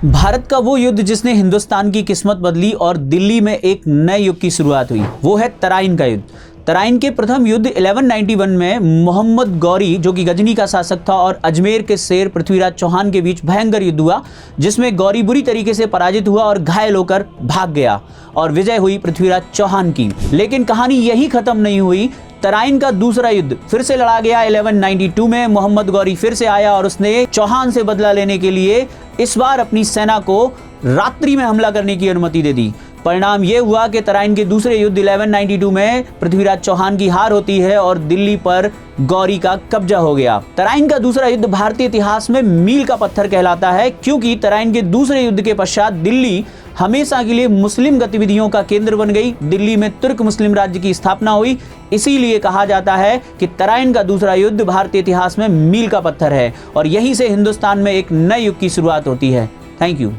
भारत का वो युद्ध जिसने हिंदुस्तान की किस्मत बदली और दिल्ली में एक नए युग की शुरुआत हुई, वो है तराइन का युद्ध। तराइन के प्रथम युद्ध 1191 में मोहम्मद गौरी, जो कि गजनी का शासक था, और अजमेर के शेर पृथ्वीराज चौहान के बीच भयंकर युद्ध हुआ, जिसमें गौरी बुरी तरीके से पराजित हुआ और घायल होकर भाग गया और विजय हुई पृथ्वीराज चौहान की। लेकिन कहानी यही खत्म नहीं हुई। तराइन का दूसरा युद्ध फिर से लड़ा गया 1192 में। मोहम्मद गौरी फिर से आया और उसने चौहान से बदला लेने के लिए इस बार अपनी सेना को रात्रि में हमला करने की अनुमति दे दी। परिणाम यह हुआ कि तराइन के दूसरे युद्ध 1192 में पृथ्वीराज चौहान की हार होती है और दिल्ली पर गौरी का कब्जा हो गया। तराइन का दूसरा युद्ध भारतीय इतिहास में मील का पत्थर कहलाता है, क्योंकि तराइन के दूसरे युद्ध के पश्चात दिल्ली हमेशा के लिए मुस्लिम गतिविधियों का केंद्र बन गई। दिल्ली में तुर्क मुस्लिम राज्य की स्थापना हुई। इसीलिए कहा जाता है कि तराइन का दूसरा युद्ध भारतीय इतिहास में मील का पत्थर है और यहीं से हिंदुस्तान में एक नए युग की शुरुआत होती है। Thank you.